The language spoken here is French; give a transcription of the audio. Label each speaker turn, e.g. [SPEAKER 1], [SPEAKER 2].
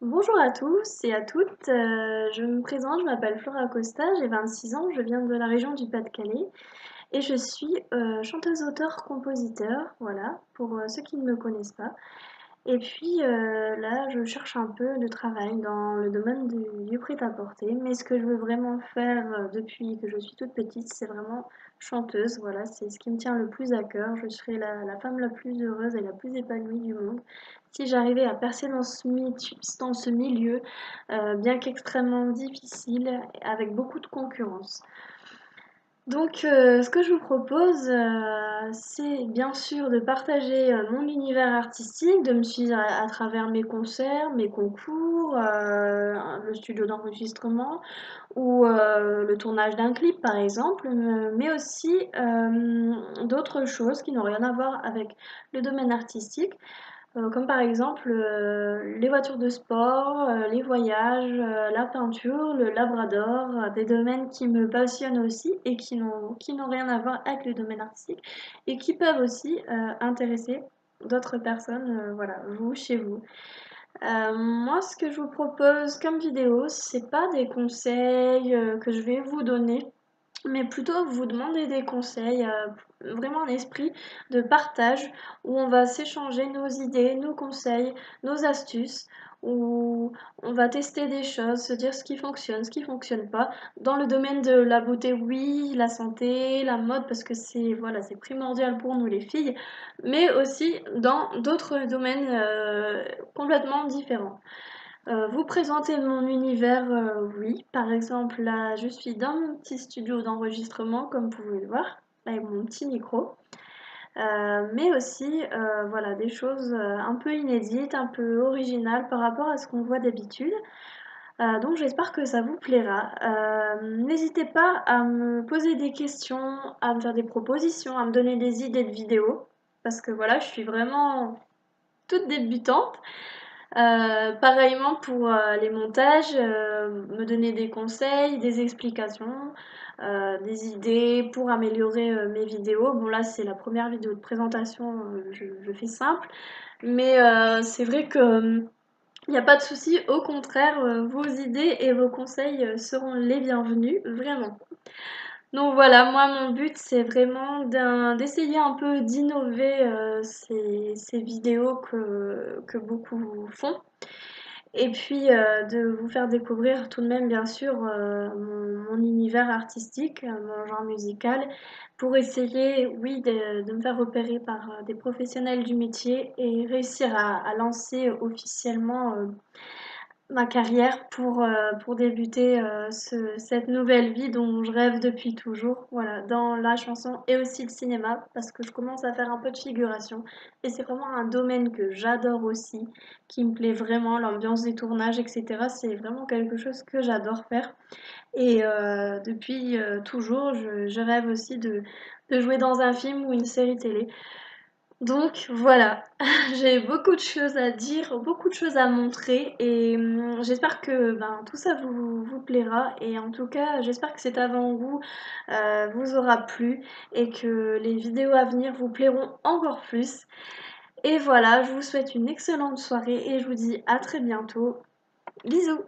[SPEAKER 1] Bonjour à tous et à toutes, je me présente, je m'appelle Flora Costa, j'ai 26 ans, je viens de la région du Pas-de-Calais et je suis chanteuse-auteur-compositeur, voilà, pour ceux qui ne me connaissent pas. Et puis là, je cherche un peu de travail dans le domaine du prêt-à-porter, mais ce que je veux vraiment faire depuis que je suis toute petite, c'est vraiment chanteuse, voilà, c'est ce qui me tient le plus à cœur. Je serais la femme la plus heureuse et la plus épanouie du monde si j'arrivais à percer dans ce milieu, bien qu'extrêmement difficile, avec beaucoup de concurrence. Donc, ce que je vous propose, c'est bien sûr de partager mon univers artistique, de me suivre à travers mes concerts, mes concours, le studio d'enregistrement ou le tournage d'un clip par exemple, mais aussi d'autres choses qui n'ont rien à voir avec le domaine artistique. Comme par exemple les voitures de sport, les voyages, la peinture, le labrador, des domaines qui me passionnent aussi et qui n'ont rien à voir avec le domaine artistique et qui peuvent aussi intéresser d'autres personnes, voilà, vous, chez vous. Moi, ce que je vous propose comme vidéo, c'est pas des conseils que je vais vous donner, mais plutôt vous demander des conseils, vraiment un esprit de partage où on va s'échanger nos idées, nos conseils, nos astuces, où on va tester des choses, se dire ce qui fonctionne pas. Dans le domaine de la beauté, oui, la santé, la mode, parce que c'est voilà, c'est primordial pour nous les filles, mais aussi dans d'autres domaines complètement différents. Vous présenter mon univers, oui. Par exemple, là, je suis dans mon petit studio d'enregistrement, comme vous pouvez le voir, avec mon petit micro. Mais aussi, voilà, des choses un peu inédites, un peu originales par rapport à ce qu'on voit d'habitude. Donc j'espère que ça vous plaira. N'hésitez pas à me poser des questions, à me faire des propositions, à me donner des idées de vidéos, parce que voilà, je suis vraiment toute débutante. Pareillement pour les montages, me donner des conseils, des explications, des idées pour améliorer mes vidéos. Bon là c'est la première vidéo de présentation, je fais simple, mais c'est vrai que il n'y a pas de souci, au contraire, vos idées et vos conseils seront les bienvenus, vraiment. Donc voilà, moi mon but c'est vraiment d'essayer un peu d'innover ces vidéos que beaucoup font. Et puis de vous faire découvrir tout de même, bien sûr, mon univers artistique, mon genre musical, pour essayer, oui, de me faire repérer par des professionnels du métier et réussir à lancer officiellement ma carrière pour débuter cette nouvelle vie dont je rêve depuis toujours, voilà, dans la chanson et aussi le cinéma, parce que je commence à faire un peu de figuration. Et c'est vraiment un domaine que j'adore aussi, qui me plaît vraiment, l'ambiance des tournages, etc. C'est vraiment quelque chose que j'adore faire. Et depuis toujours, je rêve aussi de jouer dans un film ou une série télé. Donc voilà, j'ai beaucoup de choses à dire, beaucoup de choses à montrer et j'espère que ben, tout ça vous plaira et en tout cas j'espère que cet avant-goût vous aura plu et que les vidéos à venir vous plairont encore plus. Et voilà, je vous souhaite une excellente soirée et je vous dis à très bientôt. Bisous!